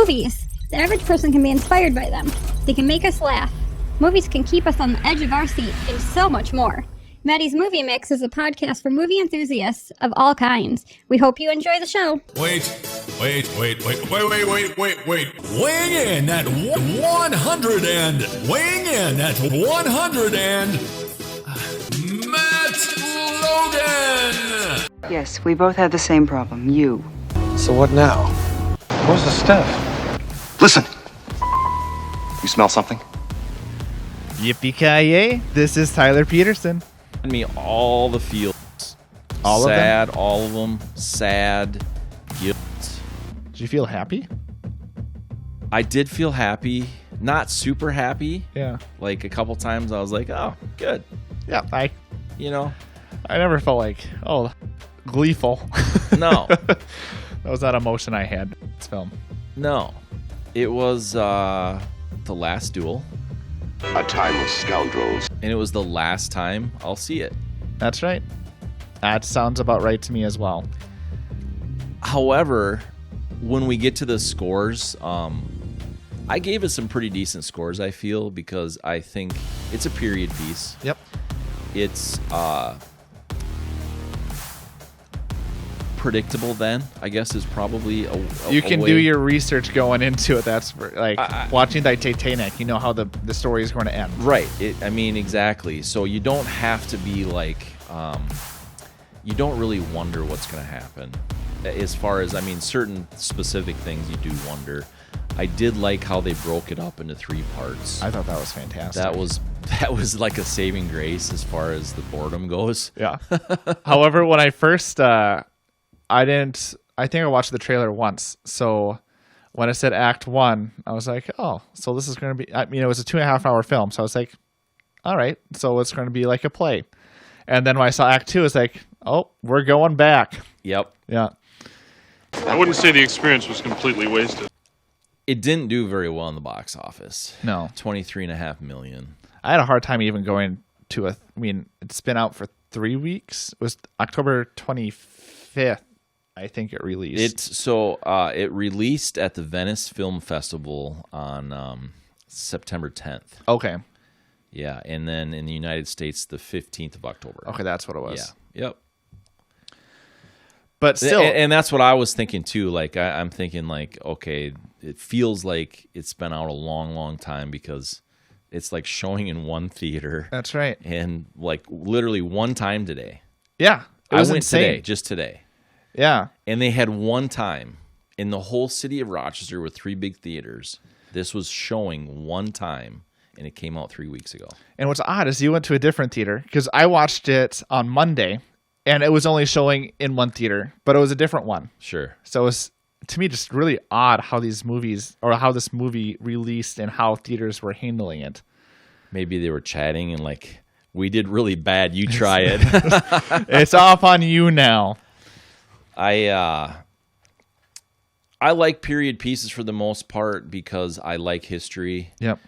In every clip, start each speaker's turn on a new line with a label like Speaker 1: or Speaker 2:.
Speaker 1: Movies. The average person can be inspired by them. They can make us laugh. Movies can keep us on the edge of our seat, and so much more. Maddie's Movie Mix is a podcast for movie enthusiasts of all kinds. We hope you enjoy the show.
Speaker 2: Wait. Weighing in at 100 and... Weighing in at 100 and... Matt Logan!
Speaker 3: Yes, we both had the same problem. You.
Speaker 4: So what now? Where's the stuff?
Speaker 5: Listen! You smell something?
Speaker 6: Yippee-ki-yay, this is Tyler Peterson.
Speaker 7: Send me all the feels.
Speaker 6: All
Speaker 7: sad,
Speaker 6: of them?
Speaker 7: all of them. Sad, guilt.
Speaker 6: Did you feel happy?
Speaker 7: I did feel happy. Not super happy.
Speaker 6: Yeah.
Speaker 7: Like a couple times I was like, oh, good.
Speaker 6: Yeah, I never felt like, gleeful.
Speaker 7: No.
Speaker 6: That was that emotion I had in this film.
Speaker 7: No. It was The Last Duel.
Speaker 5: A time with scoundrels.
Speaker 7: And it was the last time I'll see it.
Speaker 6: That's right. That sounds about right to me as well.
Speaker 7: However, when we get to the scores, I gave it some pretty decent scores, I feel, because I think it's a period piece.
Speaker 6: Yep.
Speaker 7: It's predictable then, I guess, is probably
Speaker 6: you can
Speaker 7: way.
Speaker 6: do your research going into it. That's like watching the Titanic. You know how the story is going to end.
Speaker 7: Right. Exactly. So you don't have to be like, you don't really wonder what's going to happen. As far as, certain specific things you do wonder. I did like how they broke it up into 3 parts.
Speaker 6: I thought that was fantastic.
Speaker 7: That was like a saving grace as far as the boredom goes.
Speaker 6: Yeah. However, when I first, I think I watched the trailer once. So when I said Act 1, I was like, oh, so this is going to be, it was a 2.5 hour film. So I was like, all right, so it's going to be like a play. And then when I saw Act 2, it's like, oh, we're going back.
Speaker 7: Yep.
Speaker 6: Yeah.
Speaker 8: I wouldn't say the experience was completely wasted.
Speaker 7: It didn't do very well in the box office.
Speaker 6: No.
Speaker 7: 23.5 million.
Speaker 6: I had a hard time even going to it's been out for 3 weeks. It was October 25th, I think it released.
Speaker 7: It released at the Venice Film Festival on September 10th.
Speaker 6: Okay.
Speaker 7: Yeah, and then in the United States, the 15th of October.
Speaker 6: Okay, that's what it was.
Speaker 7: Yeah. Yep.
Speaker 6: But still,
Speaker 7: and that's what I was thinking too. Like I'm thinking, like, okay, it feels like it's been out a long, long time because it's like showing in one theater.
Speaker 6: That's right.
Speaker 7: And like literally one time today.
Speaker 6: Yeah,
Speaker 7: I went insane. Just today.
Speaker 6: Yeah,
Speaker 7: and they had one time in the whole city of Rochester with 3 big theaters. This was showing one time, and it came out 3 weeks ago.
Speaker 6: And what's odd is you went to a different theater because I watched it on Monday. And it was only showing in one theater, but it was a different one.
Speaker 7: Sure.
Speaker 6: So it was, to me, just really odd how these movies, or how this movie released and how theaters were handling it.
Speaker 7: Maybe they were chatting and like, we did really bad. You try it.
Speaker 6: It's off on you now.
Speaker 7: I like period pieces for the most part because I like history.
Speaker 6: Yep.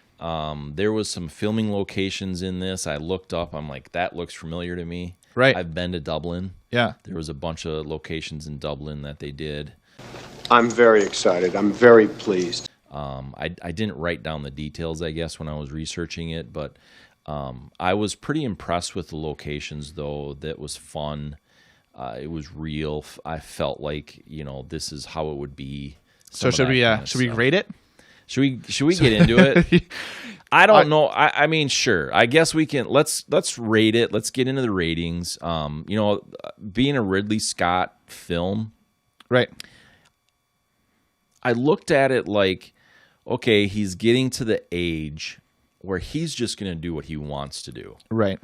Speaker 7: There was some filming locations in this. I looked up. I'm like, that looks familiar to me.
Speaker 6: Right.
Speaker 7: I've been to Dublin.
Speaker 6: Yeah.
Speaker 7: There was a bunch of locations in Dublin that they did.
Speaker 4: I'm very excited. I'm very pleased.
Speaker 7: I didn't write down the details, I guess, when I was researching it, but I was pretty impressed with the locations, though. That was fun. It was real. I felt like, this is how it would be.
Speaker 6: So should we rate it?
Speaker 7: Should we get into it? I don't know. I mean, sure. I guess we can. Let's rate it. Let's get into the ratings. Being a Ridley Scott film,
Speaker 6: right?
Speaker 7: I looked at it like, okay, he's getting to the age where he's just going to do what he wants to do.
Speaker 6: Right.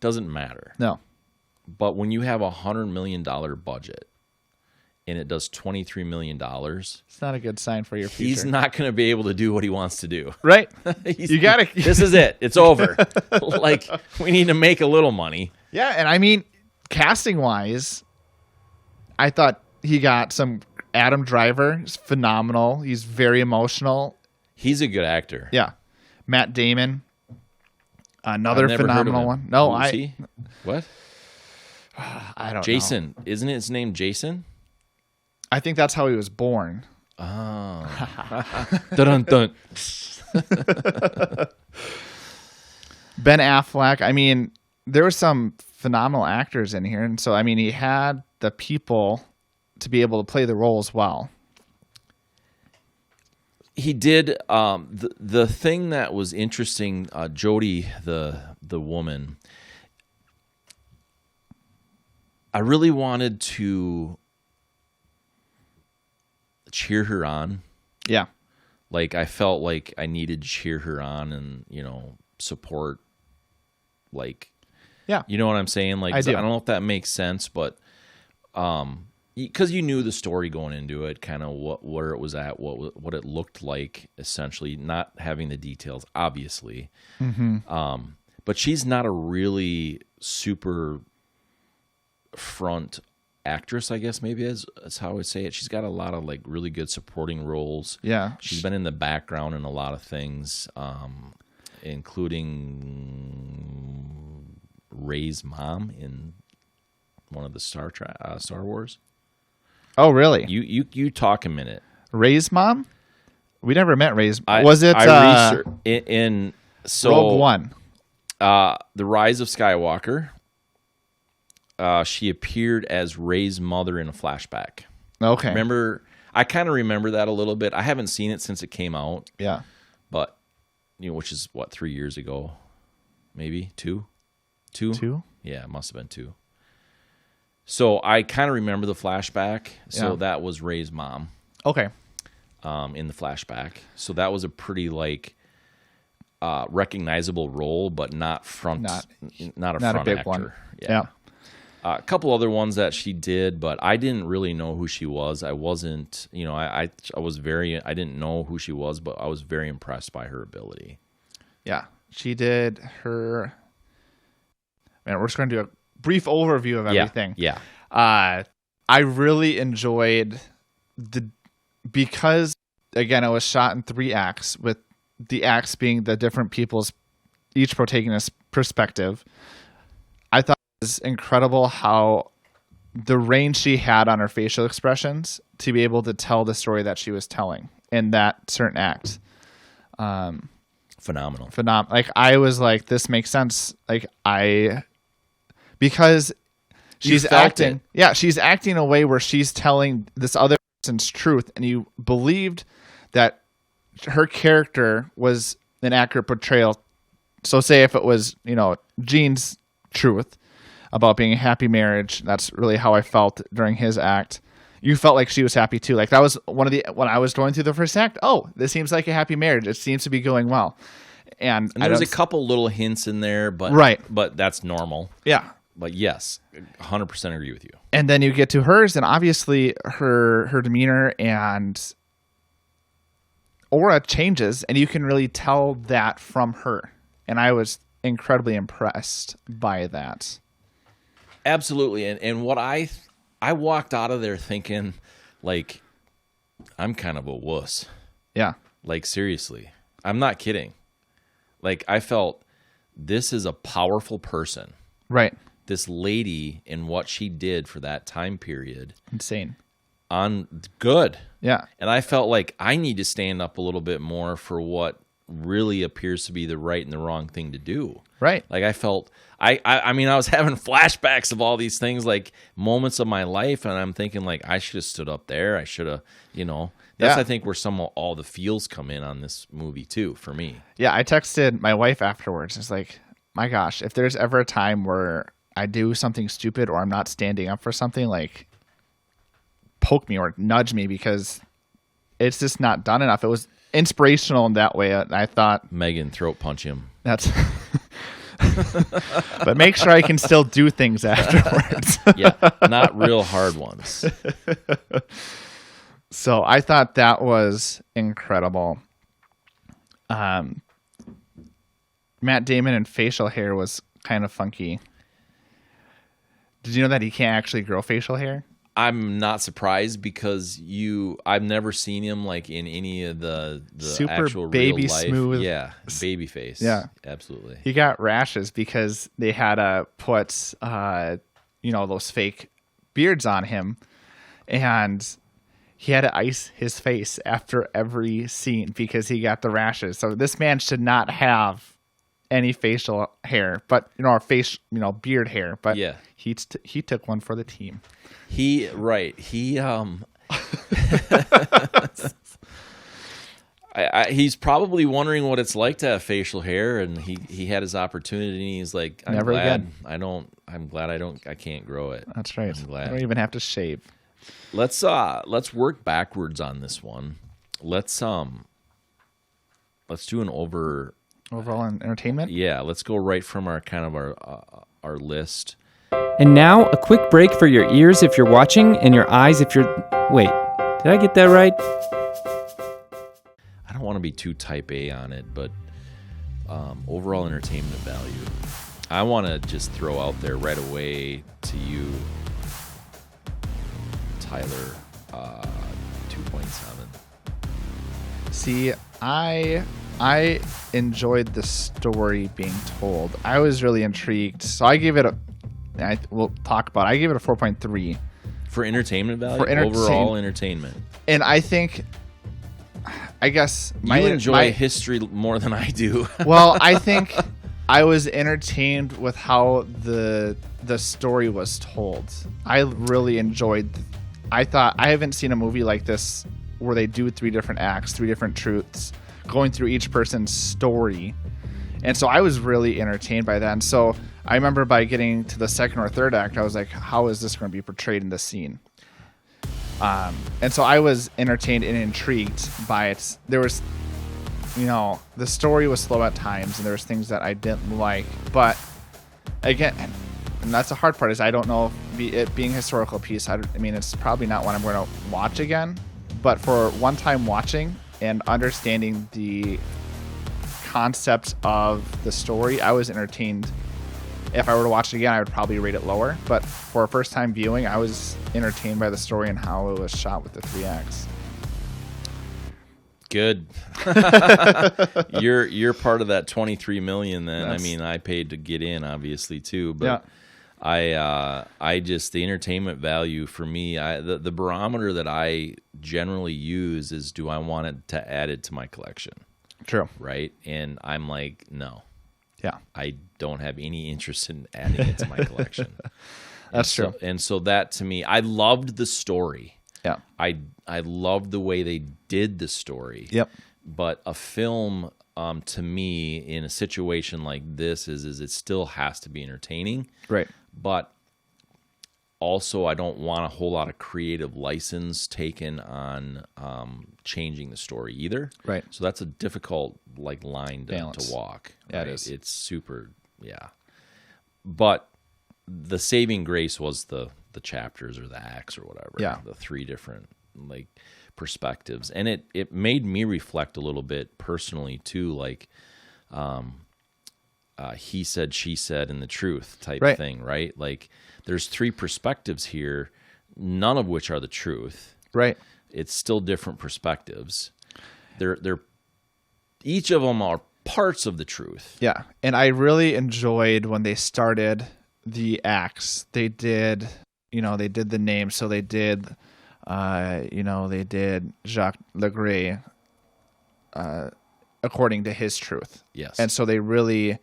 Speaker 7: Doesn't matter.
Speaker 6: No.
Speaker 7: But when you have $100 million budget and it does $23 million,
Speaker 6: it's not a good sign for your future.
Speaker 7: He's not going to be able to do what he wants to do.
Speaker 6: Right. You got to.
Speaker 7: This is it. It's over. Like, we need to make a little money.
Speaker 6: Yeah, and casting wise, I thought he got some. Adam Driver is phenomenal. He's very emotional.
Speaker 7: He's a good actor.
Speaker 6: Yeah. Matt Damon, another phenomenal one. No,
Speaker 7: What?
Speaker 6: I don't know.
Speaker 7: Jason. Isn't his name Jason?
Speaker 6: I think that's how he was born.
Speaker 7: Dun-dun-dun.
Speaker 6: Ben Affleck. I mean, there were some phenomenal actors in here, and so I mean, he had the people to be able to play the roles well.
Speaker 7: He did. The thing that was interesting, Jodie, the woman, I really wanted to cheer her on.
Speaker 6: Yeah.
Speaker 7: Like, I felt like I needed to cheer her on and, support, like,
Speaker 6: yeah,
Speaker 7: you know what I'm saying? Like,
Speaker 6: I do.
Speaker 7: I don't know if that makes sense, but because you knew the story going into it, kind of where it was at, what it looked like, essentially, not having the details, obviously.
Speaker 6: Mm-hmm.
Speaker 7: But she's not a really super front actress, I guess maybe is how I would say it. She's got a lot of like really good supporting roles.
Speaker 6: Yeah.
Speaker 7: She's been in the background in a lot of things, including Rey's mom in one of the Star Wars.
Speaker 6: Oh, really?
Speaker 7: You talk a minute.
Speaker 6: Rey's mom? We never met Rey's.
Speaker 7: Was it Rogue
Speaker 6: One?
Speaker 7: The Rise of Skywalker. She appeared as Rey's mother in a flashback.
Speaker 6: Okay.
Speaker 7: I kind of remember that a little bit. I haven't seen it since it came out.
Speaker 6: Yeah.
Speaker 7: But, which is, 3 years ago? Maybe? 2?
Speaker 6: 2?
Speaker 7: Yeah, it must have been 2. So I kind of remember the flashback. So that was Rey's mom.
Speaker 6: Okay.
Speaker 7: In the flashback. So that was a pretty, recognizable role, but not a front
Speaker 6: big
Speaker 7: actor.
Speaker 6: one.
Speaker 7: Yeah. A couple other ones that she did, but I didn't really know who she was. I wasn't, I didn't know who she was, but I was very impressed by her ability.
Speaker 6: Yeah. She did her, man, we're just going to do a brief overview of everything.
Speaker 7: Yeah.
Speaker 6: I really enjoyed because, again, it was shot in 3 acts, with the acts being the different people's, each protagonist's perspective. I thought it was incredible how the range she had on her facial expressions to be able to tell the story that she was telling in that certain act.
Speaker 7: Phenomenal.
Speaker 6: Like, I was like, this makes sense. Like, because she's acting. Yeah, she's acting in a way where she's telling this other person's truth, and you believed that her character was an accurate portrayal. So say if it was, Jean's truth about being a happy marriage, that's really how I felt during his act. You felt like she was happy too. Like, that was when I was going through the first act, oh, this seems like a happy marriage. It seems to be going well. And
Speaker 7: there's a couple little hints in there, but but that's normal.
Speaker 6: Yeah.
Speaker 7: But yes, 100% agree with you.
Speaker 6: And then you get to hers, and obviously her demeanor and aura changes, and you can really tell that from her. And I was incredibly impressed by that.
Speaker 7: Absolutely. And what I walked out of there thinking, like, I'm kind of a wuss.
Speaker 6: Yeah.
Speaker 7: Like, seriously. I'm not kidding. Like, I felt this is a powerful person.
Speaker 6: Right.
Speaker 7: This lady and what she did for that time period.
Speaker 6: Insane.
Speaker 7: Good.
Speaker 6: Yeah.
Speaker 7: And I felt like I need to stand up a little bit more for what really appears to be the right and the wrong thing to do.
Speaker 6: Right.
Speaker 7: Like, I felt, I mean, I was having flashbacks of all these things, like moments of my life, and I'm thinking, like, I should have stood up there. I should have, That's, I think, where all the feels come in on this movie, too, for me.
Speaker 6: Yeah, I texted my wife afterwards. It's like, my gosh, if there's ever a time where I do something stupid or I'm not standing up for something, like, poke me or nudge me, because it's just not done enough. It was inspirational in that way. I thought,
Speaker 7: Megan, throat punch him.
Speaker 6: That's but make sure I can still do things afterwards.
Speaker 7: Yeah, not real hard ones.
Speaker 6: So I thought that was incredible. Matt Damon and facial hair was kind of funky. Did you know that he can't actually grow facial hair?
Speaker 7: I'm not surprised, because I've never seen him like in any of the
Speaker 6: super
Speaker 7: actual
Speaker 6: baby
Speaker 7: real life.
Speaker 6: smooth.
Speaker 7: Yeah, baby face.
Speaker 6: Yeah,
Speaker 7: absolutely.
Speaker 6: He got rashes because they had to put those fake beards on him, and he had to ice his face after every scene because he got the rashes. So this man should not have any facial hair, but or beard hair. But
Speaker 7: Yeah.
Speaker 6: he took one for the team.
Speaker 7: He's probably wondering what it's like to have facial hair, and he had his opportunity, and he's like, I'm
Speaker 6: Never
Speaker 7: glad
Speaker 6: again.
Speaker 7: I can't grow it.
Speaker 6: That's right.
Speaker 7: I'm glad.
Speaker 6: I don't even have to shave.
Speaker 7: Let's work backwards on this one. Let's do an
Speaker 6: Overall entertainment.
Speaker 7: Yeah, let's go right from our our list.
Speaker 9: And now, a quick break for your ears if you're watching, and your eyes if you're... Wait, did I get that right?
Speaker 7: I don't want to be too type A on it, but overall entertainment value. I want to just throw out there right away to you, Tyler, 2.7.
Speaker 6: See, I enjoyed the story being told. I was really intrigued, so I gave it we'll talk about it. I gave it a 4.3
Speaker 7: For entertainment value?
Speaker 6: For
Speaker 7: overall entertainment.
Speaker 6: And I think, I guess
Speaker 7: You enjoy history more than I do.
Speaker 6: Well, I think I was entertained with how the story was told. I really enjoyed. I thought I haven't seen a movie like this where they do 3 different acts, 3 different truths, going through each person's story, and so I was really entertained by that. And so I remember by getting to the second or third act, I was like, "How is this going to be portrayed in this scene?" And so I was entertained and intrigued by it. There was, the story was slow at times, and there was things that I didn't like. But again, and that's the hard part, is I don't know if it being a historical piece. I mean, it's probably not one I'm going to watch again. But for one time watching and understanding the concept of the story, I was entertained. If I were to watch it again, I would probably rate it lower. But for a first time viewing, I was entertained by the story and how it was shot with the 3 acts.
Speaker 7: Good. You're part of that 23 million then. I mean, I paid to get in, obviously, too. But yeah. I just, the entertainment value for me, the barometer that I generally use is, do I want it to add it to my collection?
Speaker 6: True.
Speaker 7: Right? And I'm like, no.
Speaker 6: Yeah.
Speaker 7: I don't have any interest in adding it to my collection.
Speaker 6: That's true.
Speaker 7: And so that, to me, I loved the story.
Speaker 6: Yeah.
Speaker 7: I loved the way they did the story.
Speaker 6: Yep.
Speaker 7: But a film, to me, in a situation like this, is it still has to be entertaining.
Speaker 6: Right.
Speaker 7: But also, I don't want a whole lot of creative license taken on changing the story either.
Speaker 6: Right.
Speaker 7: So that's a difficult line to walk.
Speaker 6: Yeah,
Speaker 7: right?
Speaker 6: it is.
Speaker 7: It's super, yeah. But the saving grace was the chapters or the acts or whatever.
Speaker 6: Yeah.
Speaker 7: The 3 different perspectives, and it made me reflect a little bit personally too, he said, she said, and the truth type thing, right? Like, there's 3 perspectives here, none of which are the truth.
Speaker 6: Right.
Speaker 7: It's still different perspectives. They're each of them are parts of the truth.
Speaker 6: Yeah. And I really enjoyed when they started the acts. They did, they did the name. So they did, they did Jacques Le Gris, according to his truth.
Speaker 7: Yes.
Speaker 6: And so they really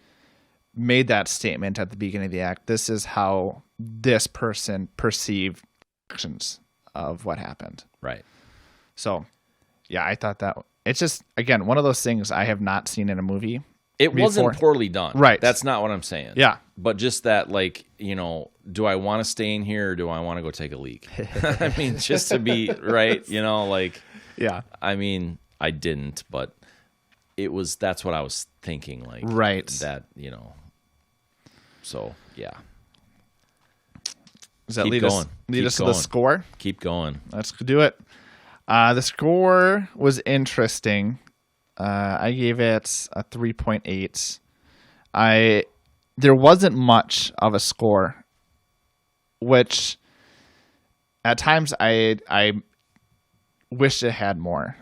Speaker 6: made that statement at the beginning of the act. This is how this person perceived actions of what happened.
Speaker 7: Right.
Speaker 6: So, yeah, I thought that it's just, again, one of those things I have not seen in a movie.
Speaker 7: It wasn't poorly done.
Speaker 6: Right.
Speaker 7: That's not what I'm saying.
Speaker 6: Yeah.
Speaker 7: But just that, do I want to stay in here or do I want to go take a leak? I mean, just to be right,
Speaker 6: Yeah.
Speaker 7: I mean, I didn't, but that's what I was thinking,
Speaker 6: right.
Speaker 7: That, so, yeah.
Speaker 6: Does that
Speaker 7: Keep
Speaker 6: lead
Speaker 7: going.
Speaker 6: us to the score?
Speaker 7: Keep going.
Speaker 6: Let's do it. The score was interesting. I gave it a 3.8. There wasn't much of a score, which at times I wish it had more.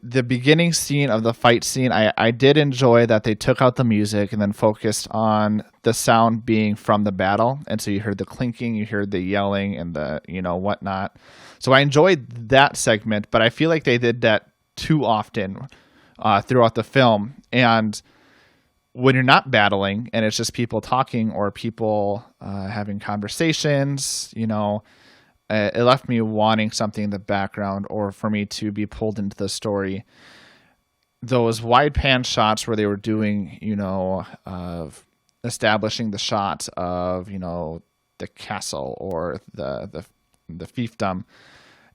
Speaker 6: The beginning scene of the fight scene, I did enjoy that they took out the music and then focused on the sound being from the battle, and so you heard the clinking, you heard the yelling, and the whatnot. So I enjoyed that segment, but I feel like they did that too often throughout the film. And when you're not battling and it's just people talking or people having conversations, it left me wanting something in the background or for me to be pulled into the story. Those wide pan shots where they were doing, of establishing the shots of, the castle or the fiefdom,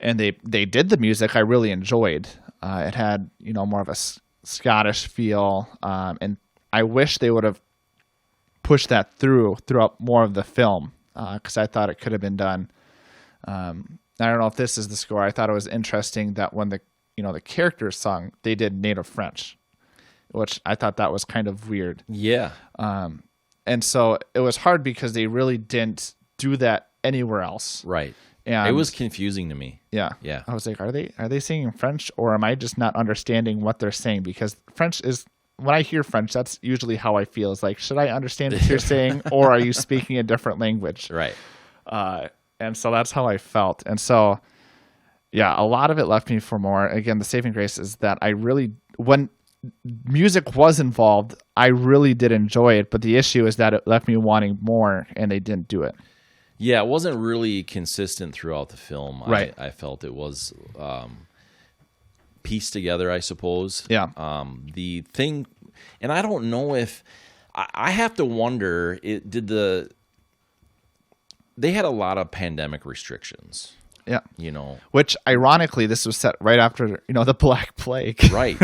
Speaker 6: and they did the music I really enjoyed. It had, more of a Scottish feel, and I wish they would have pushed that throughout more of the film, because I thought it could have been done. I don't know if this is the score. I thought it was interesting that when the characters sung, they did native French, which I thought that was kind of weird.
Speaker 7: Yeah.
Speaker 6: And so it was hard because they really didn't do that anywhere else.
Speaker 7: Right.
Speaker 6: And
Speaker 7: it was confusing to me.
Speaker 6: Yeah.
Speaker 7: Yeah.
Speaker 6: I was like, are they singing French, or am I just not understanding what they're saying? Because French is, when I hear French, that's usually how I feel. Is like, should I understand what you're saying, or are you speaking a different language?
Speaker 7: Right.
Speaker 6: And so that's how I felt. And so, yeah, a lot of it left me for more. Again, the saving grace is that when music was involved, I really did enjoy it. But the issue is that it left me wanting more, and they didn't do it.
Speaker 7: Yeah, it wasn't really consistent throughout the film.
Speaker 6: Right.
Speaker 7: I felt it was pieced together, I suppose.
Speaker 6: Yeah.
Speaker 7: The thing, and I don't know if, I have to wonder, they had a lot of pandemic restrictions.
Speaker 6: Yeah.
Speaker 7: Which
Speaker 6: ironically, this was set right after, the Black Plague.
Speaker 7: Right.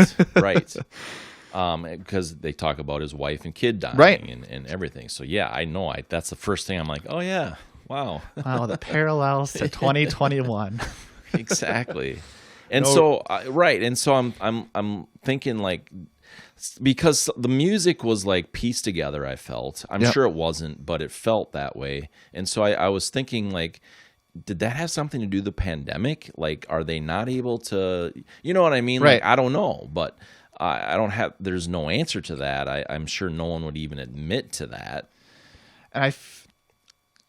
Speaker 7: Because they talk about his wife and kid dying,
Speaker 6: right,
Speaker 7: and everything. So yeah, I know. That's the first thing I'm like, oh yeah, wow.
Speaker 6: Wow, the parallels to 2021.
Speaker 7: Exactly. And so I'm thinking, like, because the music was like pieced together, I felt. I'm sure it wasn't, but it felt that way. And so I was thinking, like, did that have something to do with the pandemic? Like, are they not able to, you know what I mean?
Speaker 6: Right.
Speaker 7: Like, I don't know, but there's no answer to that. I'm sure no one would even admit to that. And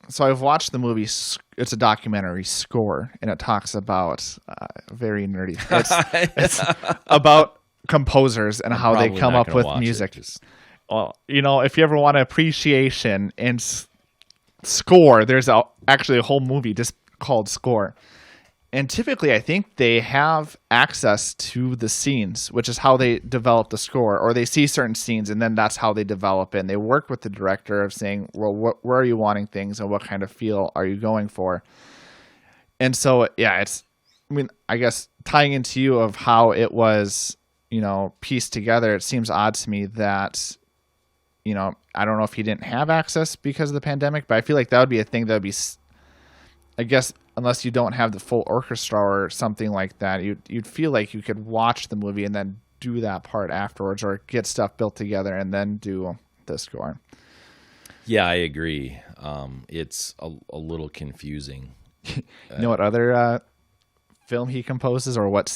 Speaker 6: so I've watched the movie. It's a documentary, Score, and it talks about very nerdy. It's about composers and how they come up with music. Well, if you ever want appreciation in score, there's actually a whole movie just called Score. And typically, I think they have access to the scenes, which is how they develop the score, or they see certain scenes, and then that's how they develop it. And they work with the director of saying, well, where are you wanting things, and what kind of feel are you going for? And so, yeah, I guess tying into you of how it was, pieced together, it seems odd to me that, I don't know if he didn't have access because of the pandemic, but I feel like that would be a thing that would be, I guess, unless you don't have the full orchestra or something like that, you'd feel like you could watch the movie and then do that part afterwards, or get stuff built together and then do the score.
Speaker 7: Yeah, I agree. It's a little confusing.
Speaker 6: You know what other film he composes, or what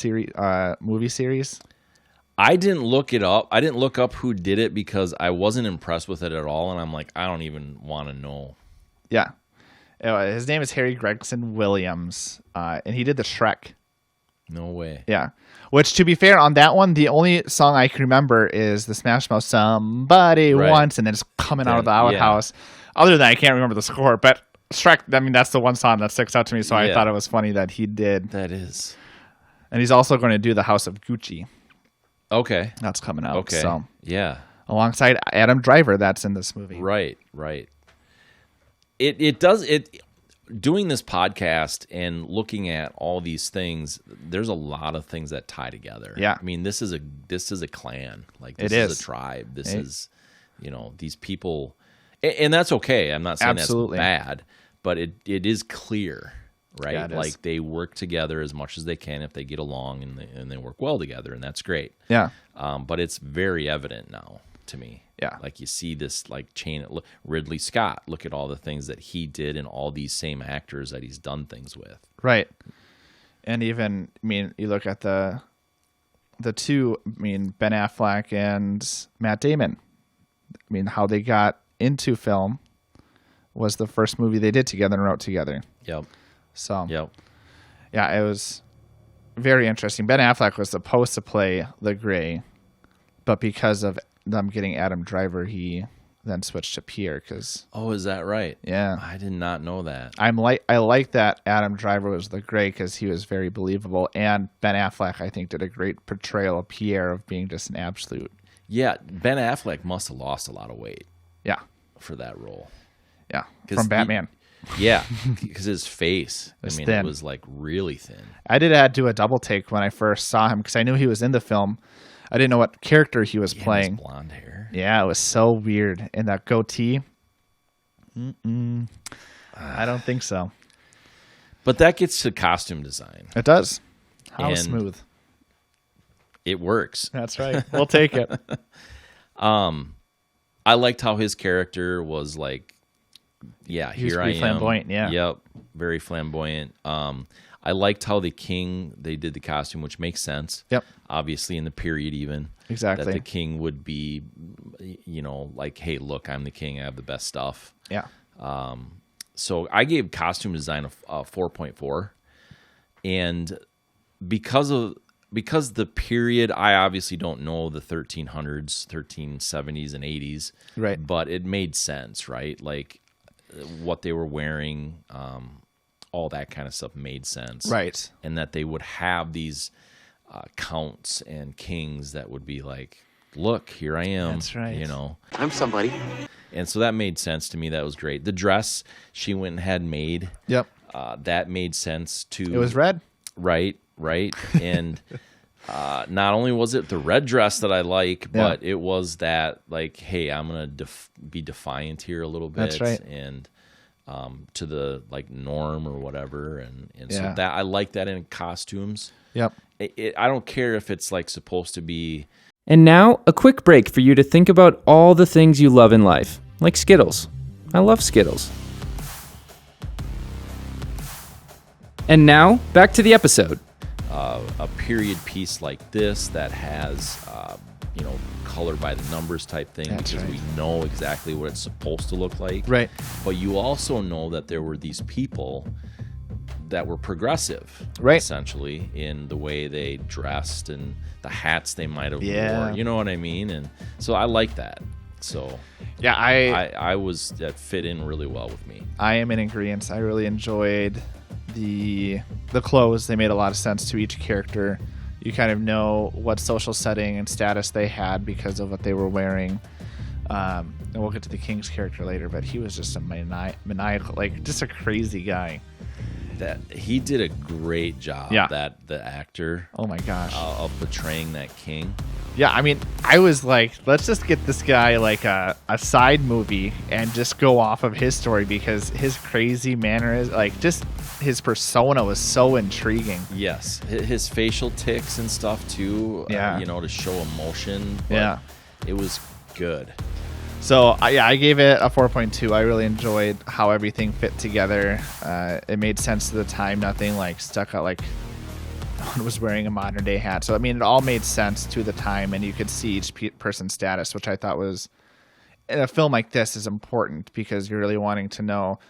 Speaker 6: movie series?
Speaker 7: I didn't look it up. I didn't look up who did it because I wasn't impressed with it at all, and I'm like, I don't even want to know.
Speaker 6: Yeah. His name is Harry Gregson Williams, and he did the Shrek.
Speaker 7: No way.
Speaker 6: Yeah. Which, to be fair, on that one, the only song I can remember is the Smash Mouth "Somebody Once," and then it's coming out of the outhouse. Yeah. Other than that, I can't remember the score. But Shrek, that's the one song that sticks out to me, so I thought it was funny that he did.
Speaker 7: That is.
Speaker 6: And he's also going to do the House of Gucci.
Speaker 7: Okay.
Speaker 6: That's coming out.
Speaker 7: Okay.
Speaker 6: So,
Speaker 7: yeah.
Speaker 6: Alongside Adam Driver, that's in this movie.
Speaker 7: Right. It does doing this podcast and looking at all these things, there's a lot of things that tie together.
Speaker 6: Yeah.
Speaker 7: I mean, this is a clan. Like, this is a tribe. This is, these people, and that's okay. I'm not saying
Speaker 6: Absolutely.
Speaker 7: That's bad, but it is clear, right?
Speaker 6: Yeah,
Speaker 7: like, they work together as much as they can if they get along, and they work well together, and that's great.
Speaker 6: Yeah.
Speaker 7: But it's very evident now to me.
Speaker 6: Yeah.
Speaker 7: Like, you see this, like, chain. Ridley Scott, look at all the things that he did and all these same actors that he's done things with.
Speaker 6: Right. And even, I mean, you look at the two, I mean, Ben Affleck and Matt Damon. I mean, how they got into film was the first movie they did together and wrote together.
Speaker 7: Yep.
Speaker 6: So,
Speaker 7: Yep.
Speaker 6: yeah, it was very interesting. Ben Affleck was supposed to play Le Gris, but because of them getting Adam Driver, he then switched to Pierre.
Speaker 7: Oh, is that right?
Speaker 6: Yeah,
Speaker 7: I did not know that.
Speaker 6: I like that Adam Driver was Le Gris because he was very believable, and Ben Affleck, I think, did a great portrayal of Pierre of being just an absolute.
Speaker 7: Yeah, Ben Affleck must have lost a lot of weight.
Speaker 6: Yeah,
Speaker 7: for that role.
Speaker 6: Yeah, from Batman.
Speaker 7: Yeah, because his face,
Speaker 6: thin.
Speaker 7: It was like really thin.
Speaker 6: I did do a double take when I first saw him because I knew he was in the film. I didn't know what character he was playing.
Speaker 7: His blonde hair.
Speaker 6: Yeah, it was so weird. And that goatee. I don't think so.
Speaker 7: But that gets to costume design.
Speaker 6: It does. How
Speaker 7: And
Speaker 6: smooth.
Speaker 7: It works.
Speaker 6: That's right. We'll take it.
Speaker 7: I liked how his character was like, yeah,
Speaker 6: He was
Speaker 7: here I
Speaker 6: pretty
Speaker 7: am.
Speaker 6: flamboyant, yeah.
Speaker 7: Yep, very flamboyant. I liked how the king, they did the costume, which makes sense.
Speaker 6: Yep.
Speaker 7: Obviously in the period even.
Speaker 6: Exactly.
Speaker 7: That the king would be, like, hey, look, I'm the king. I have the best stuff.
Speaker 6: Yeah.
Speaker 7: So I gave costume design a 4.4. And because the period, I obviously don't know the 1300s, 1370s, and 80s.
Speaker 6: Right.
Speaker 7: But it made sense, right? Like what they were wearing, all that kind of stuff made sense.
Speaker 6: Right.
Speaker 7: And that they would have these counts and kings that would be like, look, here I am.
Speaker 6: That's right.
Speaker 5: I'm somebody.
Speaker 7: And so that made sense to me. That was great. The dress she went and had made.
Speaker 6: Yep.
Speaker 7: That made sense too.
Speaker 6: It was red.
Speaker 7: Right. And not only was it the red dress that I like, but it was that, like, hey, I'm going to be defiant here a little bit.
Speaker 6: That's right.
Speaker 7: And to the, like, norm or whatever. And so
Speaker 6: Yeah.
Speaker 7: that I like that in costumes.
Speaker 6: Yep.
Speaker 7: I don't care if it's, like, supposed to be.
Speaker 9: And now, a quick break for you to think about all the things you love in life, like Skittles. I love Skittles. And now, back to the episode.
Speaker 7: A period piece like this that has, color by the numbers type thing.
Speaker 6: That's
Speaker 7: because
Speaker 6: right.
Speaker 7: we know exactly what it's supposed to look like.
Speaker 6: Right.
Speaker 7: But you also know that there were these people that were progressive,
Speaker 6: Right.
Speaker 7: essentially, in the way they dressed and the hats they might have
Speaker 6: Yeah.
Speaker 7: wore. You know what I mean? And so I like that. So
Speaker 6: Yeah,
Speaker 7: that fit in really well with me.
Speaker 6: I am in agreement. I really enjoyed the clothes. They made a lot of sense to each character. You kind of know what social setting and status they had because of what they were wearing. And we'll get to the king's character later, but he was just a maniacal, like just a crazy guy.
Speaker 7: That he did a great job.
Speaker 6: Yeah.
Speaker 7: The actor.
Speaker 6: Oh my gosh.
Speaker 7: Of portraying that king.
Speaker 6: Yeah, I mean, I was like, let's just get this guy like a side movie and just go off of his story because his crazy manner is like just his persona was so intriguing.
Speaker 7: Yes, his facial tics and stuff too.
Speaker 6: Yeah.
Speaker 7: To show emotion. But
Speaker 6: Yeah.
Speaker 7: it was good.
Speaker 6: So, I gave it a 4.2. I really enjoyed how everything fit together. It made sense to the time. Nothing like stuck out like no one was wearing a modern day hat. So, I mean, it all made sense to the time, and you could see each person's status, which I thought was, in a film like this, is important because you're really wanting to know,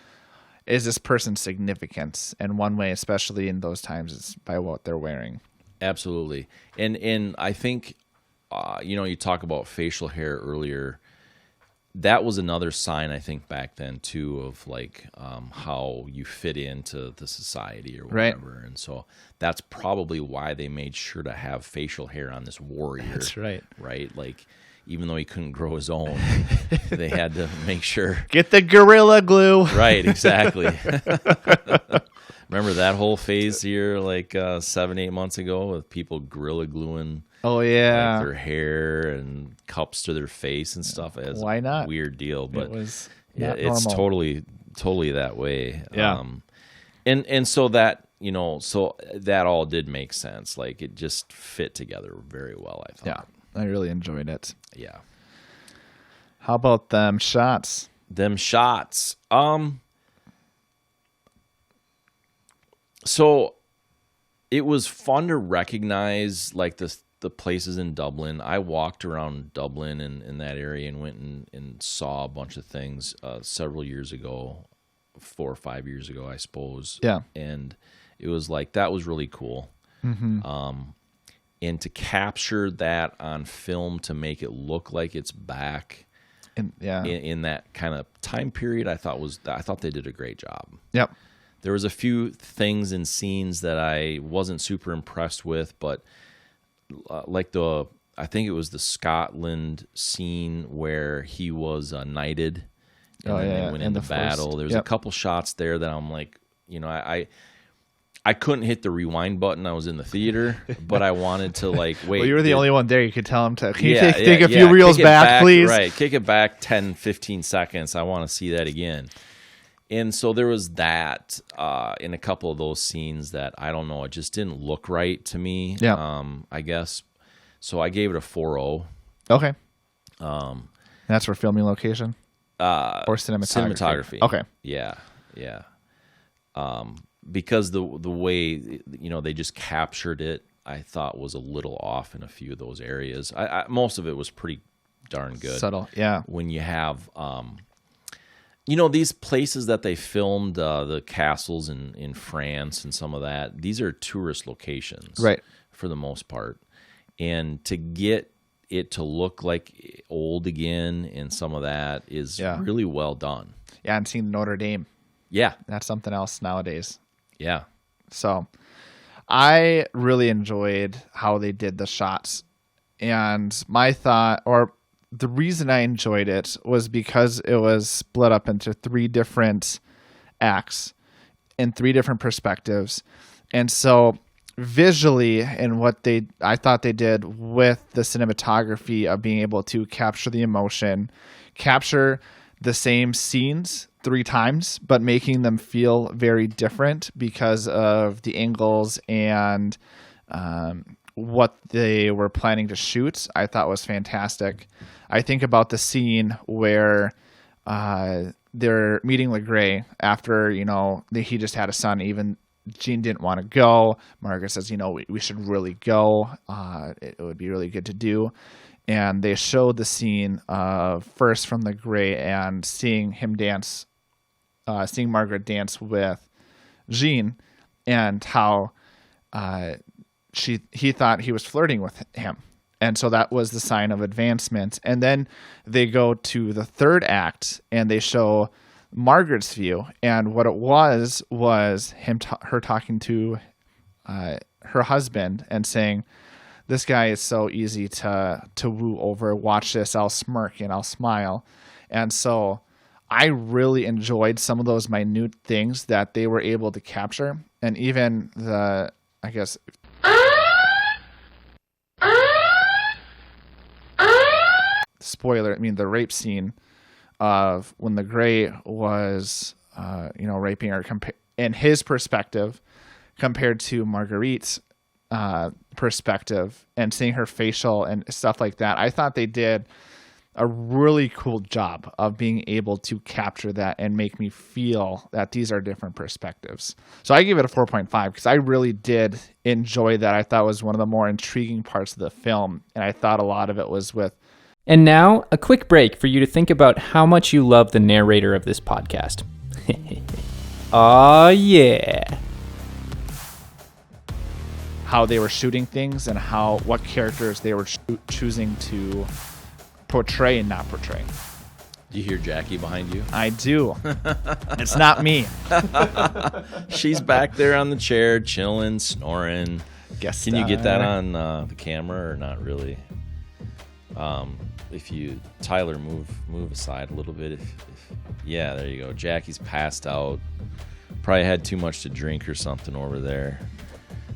Speaker 6: is this person significant? And one way, especially in those times, is by what they're wearing.
Speaker 7: Absolutely. And I think, you talk about facial hair earlier. That was another sign, I think, back then, too, of like how you fit into the society or whatever. Right. And so that's probably why they made sure to have facial hair on this warrior.
Speaker 6: That's right.
Speaker 7: Right? Like, even though he couldn't grow his own, they had to make sure.
Speaker 6: Get the Gorilla Glue.
Speaker 7: Right, exactly. Remember that whole phase here, like 7-8 months ago, with people Gorilla Gluing.
Speaker 6: Oh yeah,
Speaker 7: their hair and cups to their face and stuff. It's
Speaker 6: why not?
Speaker 7: A weird deal, but
Speaker 6: it was
Speaker 7: it's totally that way.
Speaker 6: Yeah.
Speaker 7: And so that so that all did make sense. Like it just fit together very well. I thought.
Speaker 6: Yeah, I really enjoyed it.
Speaker 7: Yeah.
Speaker 6: How about them shots?
Speaker 7: So it was fun to recognize like the places in Dublin. I walked around Dublin and in that area and went and saw a bunch of things several years ago, 4 or 5 years ago, I suppose.
Speaker 6: Yeah.
Speaker 7: And it was like, that was really cool. And to capture that on film, to make it look like it's back in that kind of time period, I thought they did a great job.
Speaker 6: Yep.
Speaker 7: There was a few things and scenes that I wasn't super impressed with, but like I think it was the Scotland scene where he was knighted and then they went into battle. There's a couple shots there that I'm like, I couldn't hit the rewind button. I was in the theater, but I wanted to like wait.
Speaker 6: Well, you were the only one there. You could tell him to take a few reels back, please.
Speaker 7: Right, kick it back 10, 15 seconds. I want to see that again. And so there was that in a couple of those scenes that I don't know. It just didn't look right to me.
Speaker 6: Yeah.
Speaker 7: I guess. So I gave it a 4.0.
Speaker 6: Okay. That's for filming location or cinematography. Okay.
Speaker 7: Yeah. Because the way they just captured it, I thought was a little off in a few of those areas. Most of it was pretty darn good.
Speaker 6: Subtle, yeah.
Speaker 7: When you have, these places that they filmed, the castles in France and some of that, these are tourist locations,
Speaker 6: right? For
Speaker 7: the most part, and to get it to look like old again and some of that is really well done.
Speaker 6: Yeah, and seeing Notre Dame.
Speaker 7: Yeah,
Speaker 6: that's something else nowadays.
Speaker 7: Yeah.
Speaker 6: So I really enjoyed how they did the shots. And my thought, or the reason I enjoyed it, was because it was split up into 3 different acts in 3 different perspectives. And so visually, and I thought they did with the cinematography of being able to capture the emotion, capture the same scenes 3 times, but making them feel very different because of the angles and what they were planning to shoot, I thought was fantastic. I think about the scene where they're meeting Le Gris after, he just had a son. Even Jean didn't want to go. Margaret says, we should really go. It would be really good to do. And they showed the scene first from Le Gris and seeing him dance, seeing Margaret dance with Jean, and how he thought he was flirting with him. And so that was the sign of advancement. And then they go to the 3rd act and they show Margaret's view. And what it was her talking to her husband and saying, "This guy is so easy to woo over. Watch this. I'll smirk and I'll smile." And so I really enjoyed some of those minute things that they were able to capture. And even the spoiler, the rape scene of when Le Gris was, raping her in his perspective compared to Marguerite's perspective, and seeing her facial and stuff like that. I thought they did a really cool job of being able to capture that and make me feel that these are different perspectives. So I give it a 4.5 because I really did enjoy that. I thought it was one of the more intriguing parts of the film, and I thought a lot of it was with.
Speaker 9: And now, a quick break for you to think about how much you love the narrator of this podcast. Aw, yeah.
Speaker 6: How they were shooting things and what characters they were choosing to portray and not portray.
Speaker 7: Do you hear Jackie behind you?
Speaker 6: I do. It's not me.
Speaker 7: She's back there on the chair, chilling, snoring. Can you get that on the camera or not really? If you, Tyler, move aside a little bit. Yeah, there you go. Jackie's passed out. Probably had too much to drink or something over there.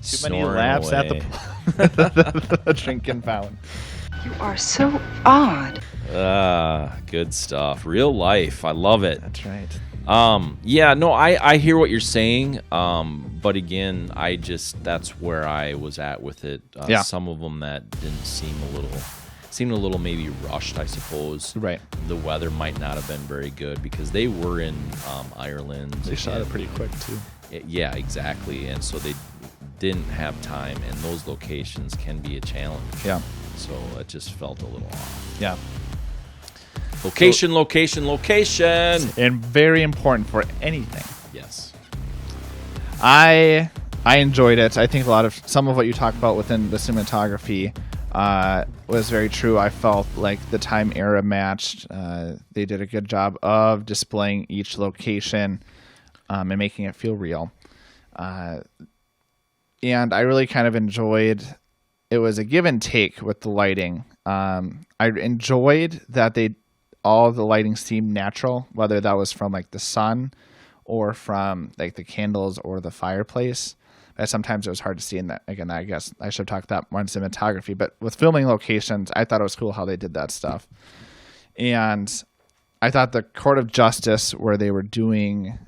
Speaker 6: Too many laps at the drinking fountain.
Speaker 3: You are so odd.
Speaker 7: Good stuff. Real life. I love it.
Speaker 6: That's right.
Speaker 7: I hear what you're saying. But again, that's where I was at with it. Some of them that didn't seemed a little maybe rushed, I suppose.
Speaker 6: Right.
Speaker 7: The weather might not have been very good because they were in Ireland.
Speaker 6: They shot it pretty quick too.
Speaker 7: Yeah, exactly. And so they didn't have time, and those locations can be a challenge.
Speaker 6: Yeah.
Speaker 7: So it just felt a little off.
Speaker 6: Yeah.
Speaker 7: Location.
Speaker 6: And very important for anything.
Speaker 7: Yes.
Speaker 6: I enjoyed it. I think some of what you talk about within the cinematography was very true. I felt like the time era matched. They did a good job of displaying each location and making it feel real. And I really kind of enjoyed, it was a give and take with the lighting. I enjoyed that all the lighting seemed natural, whether that was from like the sun or from like the candles or the fireplace. Sometimes it was hard to see in that. Again, I guess I should have talked that more in cinematography, but with filming locations, I thought it was cool how they did that stuff. And I thought the Court of Justice, where they were doing,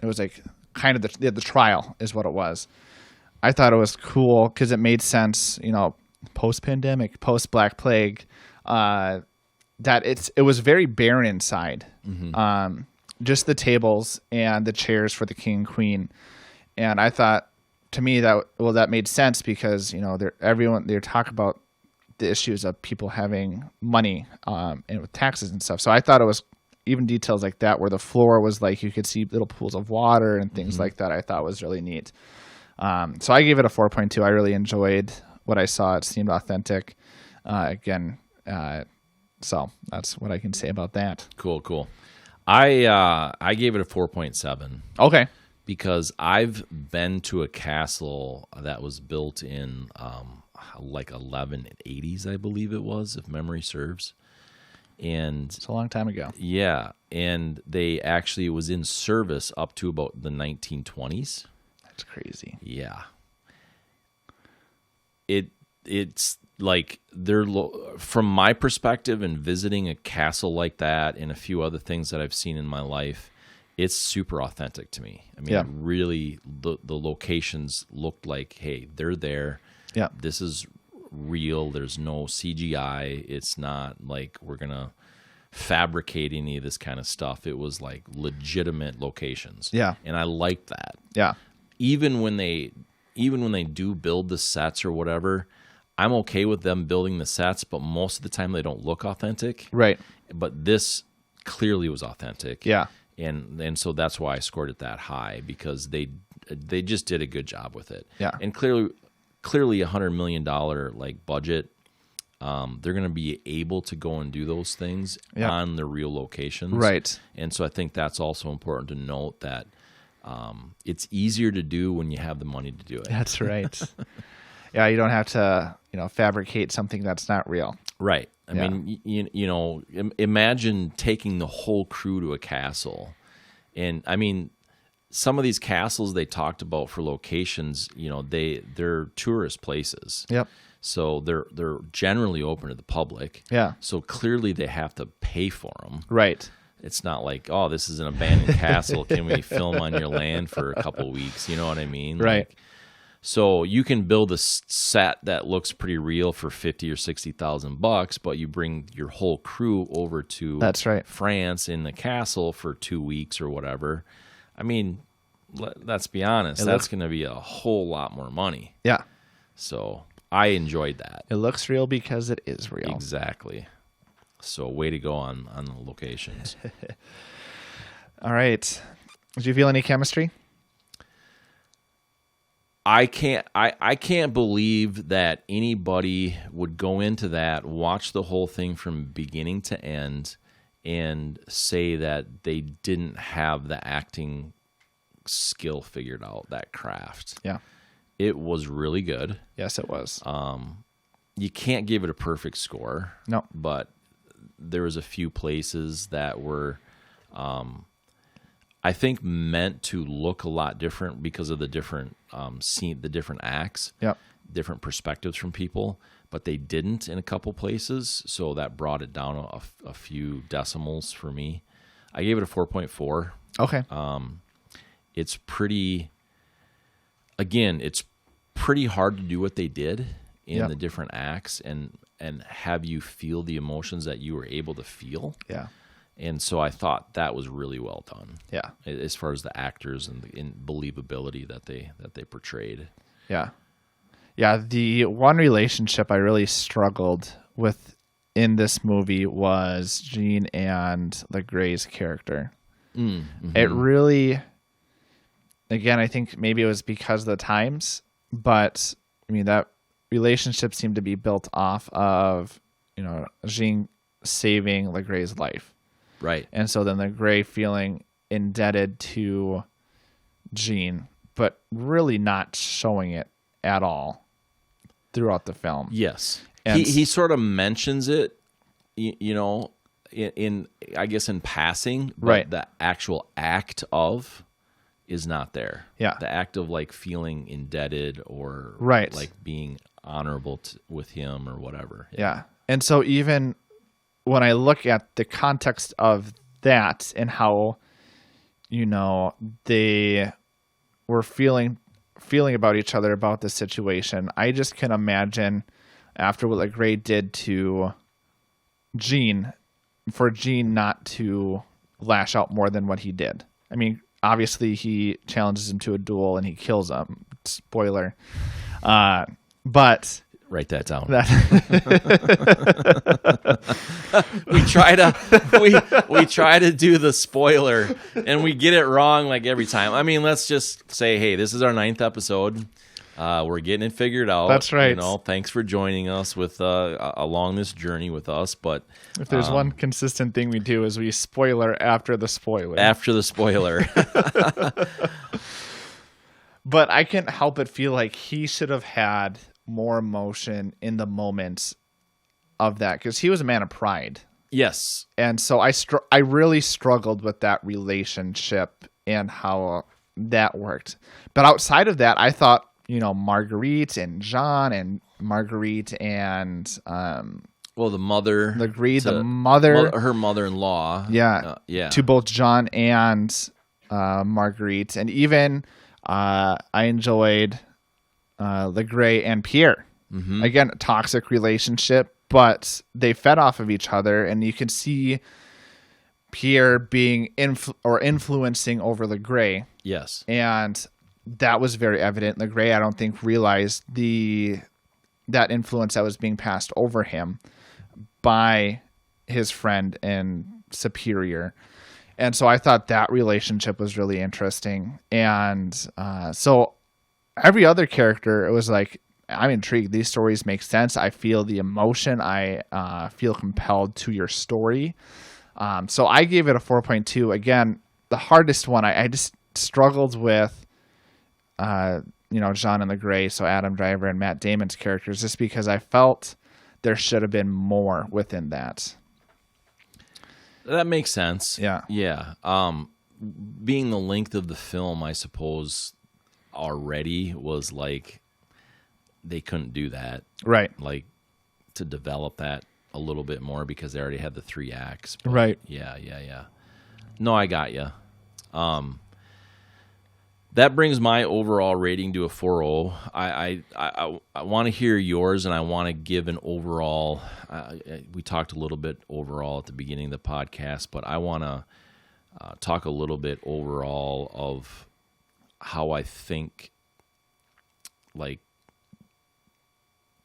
Speaker 6: it was like kind of the trial is what it was. I thought it was cool because it made sense, post-pandemic, post-Black Plague, that it was very barren inside. Mm-hmm. Just the tables and the chairs for the king and queen. And I thought, to me, that made sense because, they're talking about the issues of people having money and with taxes and stuff. So I thought it was even details like that where the floor was like you could see little pools of water and things mm-hmm. like that. I thought was really neat. So I gave it a 4.2. I really enjoyed what I saw. It seemed authentic. So that's what I can say about that.
Speaker 7: Cool. I gave it a 4.7.
Speaker 6: Okay.
Speaker 7: Because I've been to a castle that was built in like 1180s, I believe it was, if memory serves. And
Speaker 6: it's a long time ago.
Speaker 7: Yeah, and they actually was in service up to about the 1920s.
Speaker 6: That's crazy.
Speaker 7: Yeah. It's like from my perspective and visiting a castle like that and a few other things that I've seen in my life, it's super authentic to me. I mean, really, the locations looked like, hey, they're there.
Speaker 6: Yeah.
Speaker 7: This is real. There's no CGI. It's not like we're going to fabricate any of this kind of stuff. It was like legitimate locations.
Speaker 6: Yeah.
Speaker 7: And I liked that.
Speaker 6: Yeah.
Speaker 7: Even when they do build the sets or whatever, I'm okay with them building the sets, but most of the time they don't look authentic.
Speaker 6: Right.
Speaker 7: But this clearly was authentic.
Speaker 6: Yeah.
Speaker 7: And so that's why I scored it that high, because they just did a good job with it.
Speaker 6: Yeah.
Speaker 7: And clearly $100 million like budget, they're going to be able to go and do those things on the real locations.
Speaker 6: Right.
Speaker 7: And so I think that's also important to note that it's easier to do when you have the money to do it.
Speaker 6: That's right. Yeah, you don't have to, fabricate something that's not real.
Speaker 7: Right. I mean, imagine taking the whole crew to a castle. And I mean, some of these castles they talked about for locations, they're tourist places.
Speaker 6: Yep.
Speaker 7: So they're generally open to the public.
Speaker 6: Yeah.
Speaker 7: So clearly they have to pay for them.
Speaker 6: Right.
Speaker 7: It's not like, oh, this is an abandoned castle. Can we film on your land for a couple weeks? You know what I mean?
Speaker 6: Right.
Speaker 7: So you can build a set that looks pretty real for $50,000 or $60,000, but you bring your whole crew over to France in the castle for 2 weeks or whatever. I mean, let's be honest, that's going to be a whole lot more money.
Speaker 6: Yeah.
Speaker 7: So I enjoyed that.
Speaker 6: It looks real because it is real.
Speaker 7: Exactly. So way to go on the locations.
Speaker 6: All right. Did you feel any chemistry?
Speaker 7: I can't believe that anybody would go into that, watch the whole thing from beginning to end, and say that they didn't have the acting skill figured out, that craft.
Speaker 6: Yeah.
Speaker 7: It was really good.
Speaker 6: Yes, it was.
Speaker 7: You can't give it a perfect score.
Speaker 6: No.
Speaker 7: But there was a few places that were I think meant to look a lot different because of the different the different acts, different perspectives from people, but they didn't in a couple places, so that brought it down a few decimals for me. I gave it a 4.4.
Speaker 6: Okay.
Speaker 7: It's pretty hard to do what they did in the different acts and have you feel the emotions that you were able to feel.
Speaker 6: Yeah.
Speaker 7: And so I thought that was really well done.
Speaker 6: Yeah.
Speaker 7: As far as the actors and the believability that they portrayed.
Speaker 6: Yeah. Yeah, the one relationship I really struggled with in this movie was Jean and Le Gris' character.
Speaker 7: Mm-hmm.
Speaker 6: It really, again, I think maybe it was because of the times, but I mean, that relationship seemed to be built off of, Jean saving Le Gris' life.
Speaker 7: Right.
Speaker 6: And so then Le Gris feeling indebted to Jean, but really not showing it at all throughout the film.
Speaker 7: Yes.
Speaker 6: And
Speaker 7: he sort of mentions it, in I guess in passing, but
Speaker 6: right.
Speaker 7: the actual act of is not there.
Speaker 6: Yeah.
Speaker 7: The act of like feeling indebted or
Speaker 6: right.
Speaker 7: like being honorable with him or whatever.
Speaker 6: Yeah. And so even when I look at the context of that and how, they were feeling about each other, about the situation, I just can imagine after what Le Gris did to Jean, for Jean not to lash out more than what he did. I mean, obviously he challenges him to a duel and he kills him. Spoiler. But
Speaker 7: write that down. we try to do the spoiler and we get it wrong like every time. I mean, let's just say, hey, this is our 9th episode. We're getting it figured out.
Speaker 6: That's right.
Speaker 7: Thanks for joining us with along this journey with us. But
Speaker 6: if there's one consistent thing we do is we spoiler after the spoiler.
Speaker 7: After the spoiler.
Speaker 6: But I can't help but feel like he should have had more emotion in the moments of that, because he was a man of pride.
Speaker 7: Yes.
Speaker 6: And so I really struggled with that relationship and how that worked. But outside of that, I thought, Marguerite and Jean and Marguerite and
Speaker 7: the mother,
Speaker 6: Le Gris, the mother,
Speaker 7: her mother-in-law,
Speaker 6: yeah, to both Jean and Marguerite, and even I enjoyed Le Gris and Pierre. Mm-hmm. Again, a toxic relationship, but they fed off of each other, and you could see Pierre being influencing over Le Gris.
Speaker 7: Yes,
Speaker 6: and that was very evident. Le Gris, I don't think, realized that influence that was being passed over him by his friend and superior. And so I thought that relationship was really interesting. And so every other character, it was like, I'm intrigued. These stories make sense. I feel the emotion. I feel compelled to your story. So I gave it a 4.2. Again, the hardest one, I just struggled with, Jean and Le Gris, so Adam Driver and Matt Damon's characters, just because I felt there should have been more within that.
Speaker 7: That makes sense.
Speaker 6: Yeah.
Speaker 7: Yeah. Being the length of the film, I suppose, already was like they couldn't do that.
Speaker 6: Right.
Speaker 7: Like to develop that a little bit more because they already had the 3 acts. But
Speaker 6: right.
Speaker 7: Yeah. No, I got you. That brings my overall rating to a 4.0. I want to hear yours, and I want to give an overall. We talked a little bit overall at the beginning of the podcast, but I want to talk a little bit overall of how I think, like,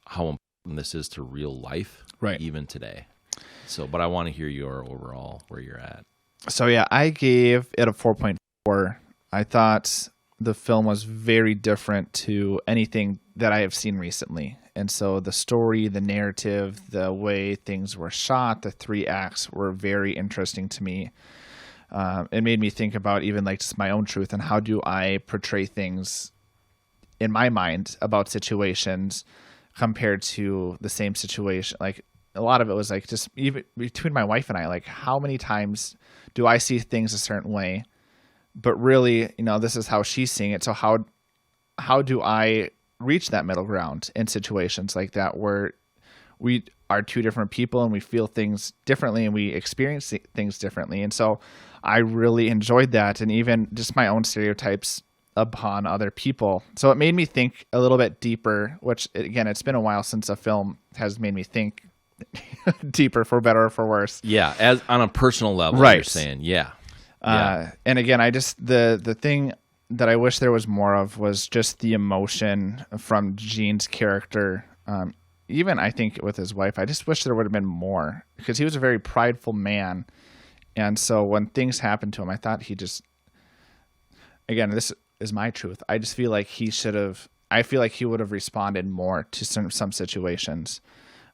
Speaker 7: how important this is to real life,
Speaker 6: right?
Speaker 7: Even today. So, but I want to hear your overall where you're at.
Speaker 6: So yeah, I gave it a 4.4. I thought the film was very different to anything that I have seen recently. And so the story, the narrative, the way things were shot, the 3 acts were very interesting to me. It made me think about even like just my own truth and how do I portray things in my mind about situations compared to the same situation. Like a lot of it was like just even between my wife and I, like how many times do I see things a certain way? But really, this is how she's seeing it. So how do I reach that middle ground in situations like that where we are 2 different people and we feel things differently and we experience things differently? And so I really enjoyed that, and even just my own stereotypes upon other people. So it made me think a little bit deeper, which again, it's been a while since a film has made me think deeper, for better or for worse.
Speaker 7: Yeah, as on a personal level,
Speaker 6: Right.
Speaker 7: you're saying, yeah.
Speaker 6: And again, I just the thing that I wish there was more of was just the emotion from Jean's character. Even I think with his wife, I just wish there would have been more, because he was a very prideful man. And so when things happened to him, I thought he just, again, this is my truth, I just feel like I feel like he would have responded more to some situations.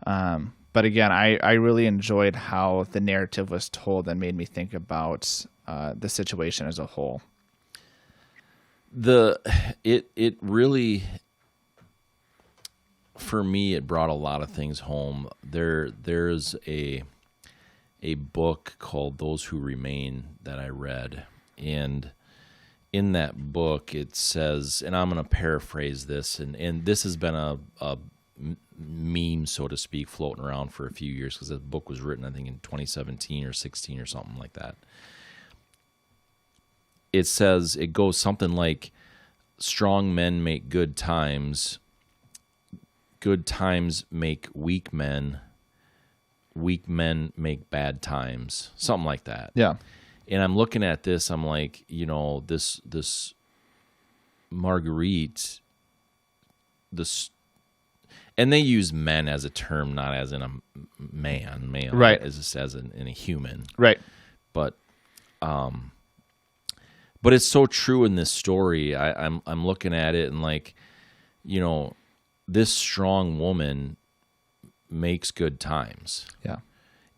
Speaker 6: But again, I really enjoyed how the narrative was told and made me think about the situation as a whole.
Speaker 7: It really, for me, it brought a lot of things home. There's a book called Those Who Remain that I read, and in that book it says, and I'm going to paraphrase this, and this has been a meme, so to speak, floating around for a few years, because the book was written, I think, in 2017 or 16 or something like that. It says, it goes something like, strong men make good times make weak men make bad times, something like that.
Speaker 6: Yeah.
Speaker 7: And I'm looking at this, I'm like, this Marguerite, and they use men as a term, not as in a male,
Speaker 6: right?
Speaker 7: As in a human,
Speaker 6: right?
Speaker 7: But it's so true in this story. I'm looking at it and like, this strong woman makes good times.
Speaker 6: Yeah.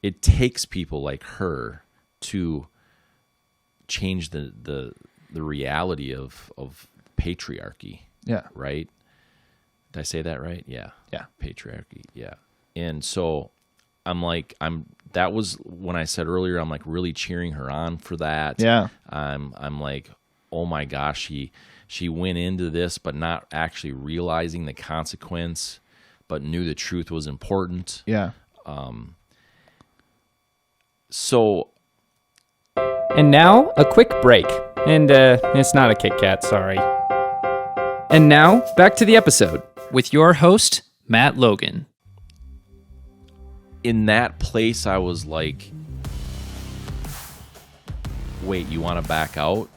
Speaker 7: It takes people like her to change the reality of patriarchy.
Speaker 6: Yeah.
Speaker 7: Right? Did I say that right? Yeah.
Speaker 6: Yeah.
Speaker 7: Patriarchy. Yeah. And so that was when I said earlier, I'm like really cheering her on for that.
Speaker 6: Yeah.
Speaker 7: I'm like, oh my gosh, she went into this but not actually realizing the consequence, but knew the truth was important.
Speaker 6: Yeah.
Speaker 7: So.
Speaker 9: And now, a quick break. And it's not a Kit Kat, sorry. And now, back to the episode with your host, Matt Logan.
Speaker 7: In that place, I was like, wait, you want to back out?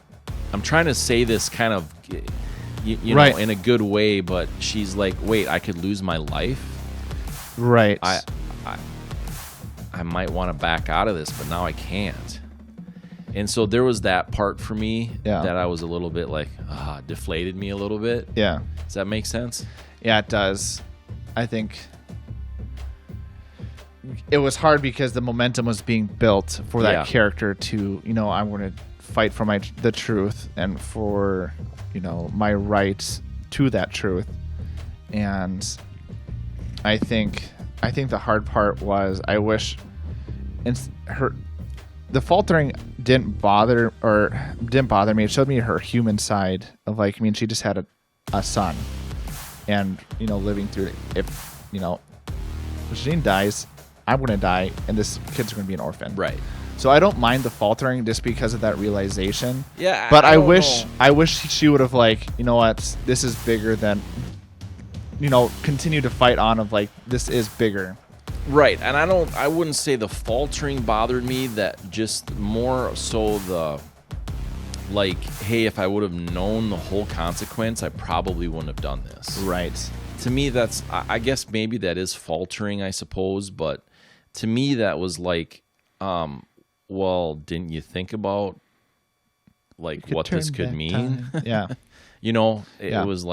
Speaker 7: I'm trying to say this kind of,
Speaker 6: right.
Speaker 7: know, in a good way, but she's like, wait, I could lose my life?
Speaker 6: Right.
Speaker 7: I might want to back out of this, but now I can't. And so there was that part for me that I was a little bit like, deflated me a little bit.
Speaker 6: Yeah.
Speaker 7: Does that make sense?
Speaker 6: Yeah, it does. I think it was hard because the momentum was being built for that character to, I'm going to fight for the truth and for, my rights to that truth. And I think the hard part was, I wish the faltering didn't bother me. It showed me her human side of she just had a son, and living through it. If Jean dies, I'm gonna die, and this kid's gonna be an orphan.
Speaker 7: Right.
Speaker 6: So I don't mind the faltering just because of that realization.
Speaker 7: Yeah.
Speaker 6: But I wish she would have what, this is bigger than, continue to fight on of this is bigger.
Speaker 7: Right, and I wouldn't say the faltering bothered me, that just more so the, hey, if I would have known the whole consequence, I probably wouldn't have done this.
Speaker 6: Right.
Speaker 7: To me, that's, I guess maybe that is faltering, I suppose, but to me that was well, didn't you think about, what this could mean?
Speaker 6: Yeah.
Speaker 7: It was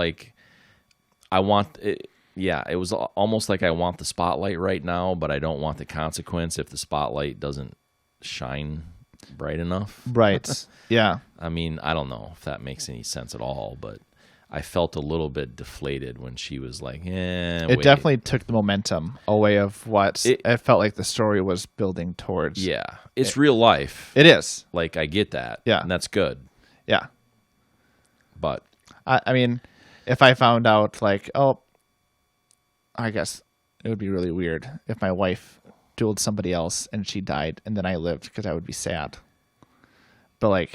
Speaker 7: I want it. Yeah, it was almost like I want the spotlight right now, but I don't want the consequence if the spotlight doesn't shine bright enough.
Speaker 6: Right. Yeah.
Speaker 7: I mean, I don't know if that makes any sense at all, but I felt a little bit deflated when she was like,
Speaker 6: It definitely took the momentum away of what it felt like the story was building towards.
Speaker 7: Yeah. It's real life.
Speaker 6: It is.
Speaker 7: I get that.
Speaker 6: Yeah.
Speaker 7: And that's good.
Speaker 6: Yeah.
Speaker 7: But.
Speaker 6: I mean, if I found out I guess it would be really weird if my wife dueled somebody else and she died and then I lived, because I would be sad. But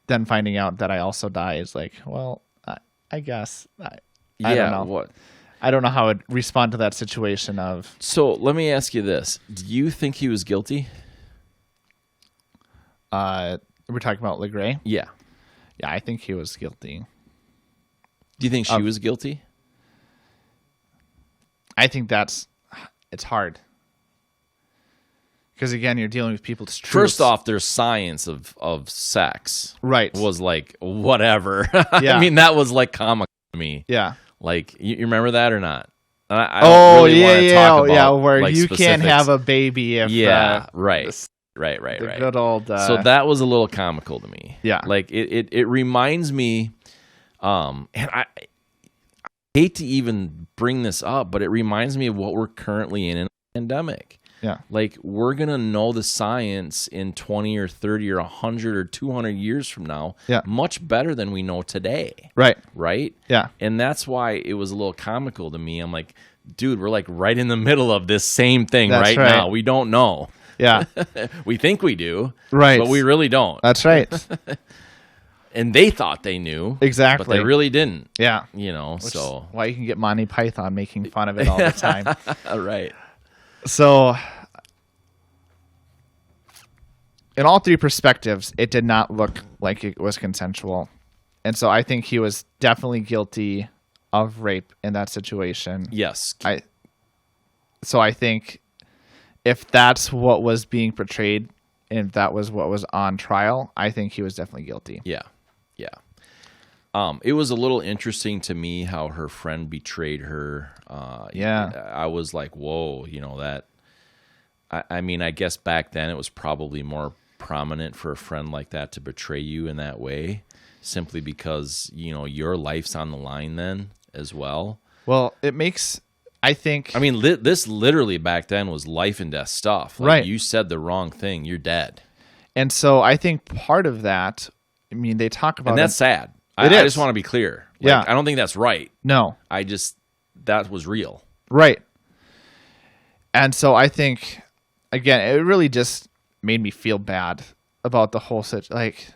Speaker 6: then finding out that I also die is well, I guess I don't know.
Speaker 7: What?
Speaker 6: I don't know how I'd respond to that situation of.
Speaker 7: So let me ask you this: do you think he was guilty?
Speaker 6: We're talking about Le Gris?
Speaker 7: Yeah.
Speaker 6: Yeah, I think he was guilty.
Speaker 7: Do you think she was guilty?
Speaker 6: I think it's hard. Because again, you're dealing with people's truths.
Speaker 7: First off, their science of sex was like whatever.
Speaker 6: Yeah.
Speaker 7: I mean, that was like comic to me.
Speaker 6: Yeah.
Speaker 7: Like, you remember that or not? I don't really want to talk about,
Speaker 6: where
Speaker 7: like,
Speaker 6: you
Speaker 7: specifics.
Speaker 6: can't have a baby if
Speaker 7: right.
Speaker 6: the good old
Speaker 7: so that was a little comical to me.
Speaker 6: Yeah.
Speaker 7: Like it reminds me and I hate to even bring this up, but it reminds me of what we're currently in a pandemic.
Speaker 6: Yeah.
Speaker 7: Like, we're going to know the science in 20 or 30 or 100 or 200 years from now much better than we know today.
Speaker 6: Right.
Speaker 7: Right?
Speaker 6: Yeah.
Speaker 7: And that's why it was a little comical to me. I'm like, dude, we're like right in the middle of this same thing right now. We don't know.
Speaker 6: Yeah.
Speaker 7: We think we do.
Speaker 6: Right.
Speaker 7: But we really don't.
Speaker 6: That's right.
Speaker 7: And they thought they knew.
Speaker 6: Exactly.
Speaker 7: But they really didn't.
Speaker 6: Yeah.
Speaker 7: You know,
Speaker 6: Which
Speaker 7: so.
Speaker 6: is why you can get Monty Python making fun of it all the time.
Speaker 7: Right.
Speaker 6: So, in all three perspectives, it did not look like it was consensual. And so I think he was definitely guilty of rape in that situation.
Speaker 7: Yes.
Speaker 6: So I think if that's what was being portrayed and if that was what was on trial, I think he was definitely guilty.
Speaker 7: Yeah. Yeah. It was a little interesting to me how her friend betrayed her. I was like, whoa, you know, that. I mean, I guess back then it was probably more prominent for a friend like that to betray you in that way, simply because, you know, your life's on the line then as well.
Speaker 6: Well, it makes, I think.
Speaker 7: I mean, this literally back then was life and death stuff. Like,
Speaker 6: right.
Speaker 7: You said the wrong thing, you're dead.
Speaker 6: And so I think part of that, I mean, they talk about.
Speaker 7: And that's sad.
Speaker 6: I
Speaker 7: just want to be clear. Like,
Speaker 6: yeah.
Speaker 7: I don't think that's right.
Speaker 6: No.
Speaker 7: That was real.
Speaker 6: Right. And so I think, again, it really just made me feel bad about the whole situation. Like,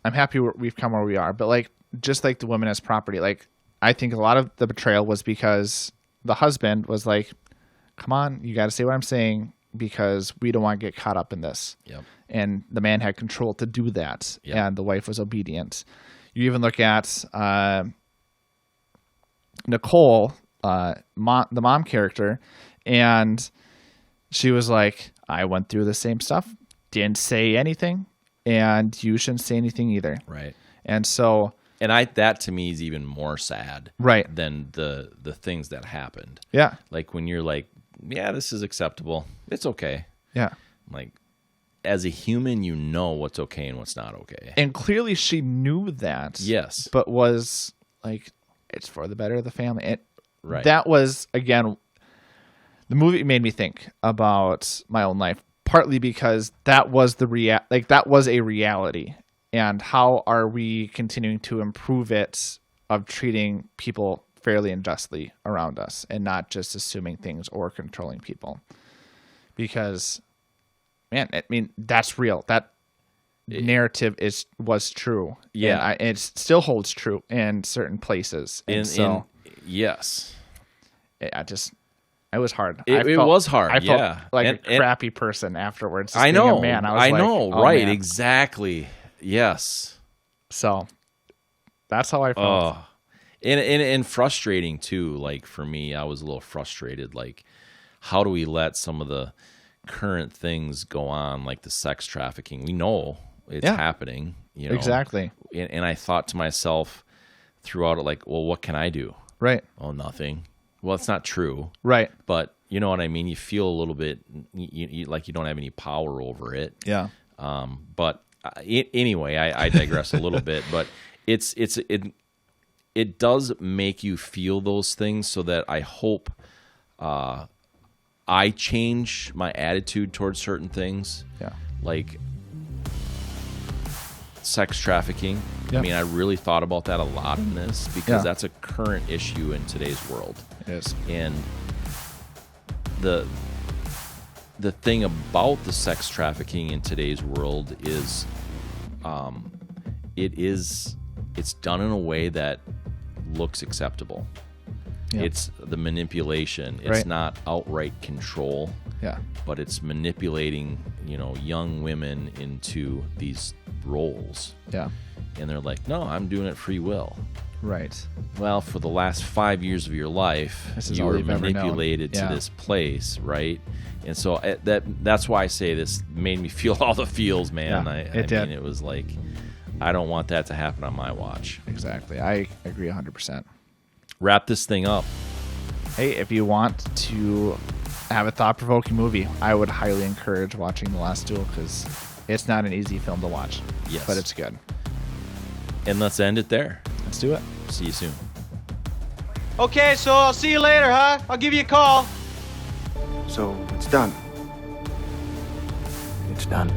Speaker 6: I'm happy we've come where we are, but like, just like the women as property, like, I think a lot of the betrayal was because the husband was like, come on, you got to say what I'm saying because we don't want to get caught up in this.
Speaker 7: Yep.
Speaker 6: And the man had control to do that.
Speaker 7: Yep.
Speaker 6: And the wife was obedient. You even look at Nicole, the mom character, and she was like, I went through the same stuff, didn't say anything, and you shouldn't say anything either.
Speaker 7: Right.
Speaker 6: And so,
Speaker 7: and that to me is even more sad,
Speaker 6: right,
Speaker 7: than the things that happened.
Speaker 6: Yeah.
Speaker 7: Like when you're like, yeah, this is acceptable, it's okay.
Speaker 6: Yeah.
Speaker 7: Like, as a human, you know what's okay and what's not okay.
Speaker 6: And clearly she knew that.
Speaker 7: Yes.
Speaker 6: But was like, it's for the better of the family.
Speaker 7: Right.
Speaker 6: That was, again, the movie made me think about my own life, partly because that was that was a reality. And how are we continuing to improve it of treating people fairly and justly around us and not just assuming things or controlling people? Because, man, I mean, that's real. That narrative was true.
Speaker 7: Yeah.
Speaker 6: And it still holds true in certain places. And
Speaker 7: yes.
Speaker 6: It was hard.
Speaker 7: It was hard.
Speaker 6: I felt
Speaker 7: yeah.
Speaker 6: like a crappy person afterwards.
Speaker 7: I know.
Speaker 6: Man,
Speaker 7: I know.
Speaker 6: Oh,
Speaker 7: right.
Speaker 6: man.
Speaker 7: Exactly. Yes.
Speaker 6: So that's how I felt.
Speaker 7: Oh. And frustrating too. Like for me, I was a little frustrated. Like, how do we let some of the current things go on, like the sex trafficking? We know it's happening. You know
Speaker 6: exactly.
Speaker 7: And I thought to myself throughout it, like, well, what can I do?
Speaker 6: Right.
Speaker 7: Oh, nothing. Well, it's not true.
Speaker 6: Right.
Speaker 7: But you know what I mean? You feel a little bit like you don't have any power over it.
Speaker 6: Yeah.
Speaker 7: But anyway, I digress a little bit. But it does make you feel those things, so that I hope I change my attitude towards certain things.
Speaker 6: Yeah.
Speaker 7: Like sex trafficking.
Speaker 6: Yep.
Speaker 7: I mean, I really thought about that a lot in this because that's a current issue in today's world.
Speaker 6: It is.
Speaker 7: And the thing about the sex trafficking in today's world is it's done in a way that looks acceptable.
Speaker 6: Yep.
Speaker 7: It's the manipulation. It's
Speaker 6: Right.
Speaker 7: not outright control.
Speaker 6: Yeah.
Speaker 7: But it's manipulating, young women into these roles.
Speaker 6: Yeah.
Speaker 7: And they're like, no, I'm doing it free will.
Speaker 6: Right.
Speaker 7: Well, for the last 5 years of your life,
Speaker 6: This is
Speaker 7: you
Speaker 6: all
Speaker 7: were
Speaker 6: you've ever known.
Speaker 7: manipulated
Speaker 6: Yeah.
Speaker 7: to this place, right? And so that's why I say this made me feel all the feels, man.
Speaker 6: Yeah,
Speaker 7: I
Speaker 6: it did.
Speaker 7: mean, it was like, I don't want that to happen on my watch.
Speaker 6: Exactly. I agree 100%.
Speaker 7: Wrap this thing up.
Speaker 6: Hey, if you want to have a thought-provoking movie, I would highly encourage watching The Last Duel because it's not an easy film to watch.
Speaker 7: Yes.
Speaker 6: But it's good.
Speaker 7: And let's end it there.
Speaker 6: Let's do it.
Speaker 7: See you soon.
Speaker 10: Okay, so I'll see you later, huh? I'll give you a call.
Speaker 4: So it's done. It's done.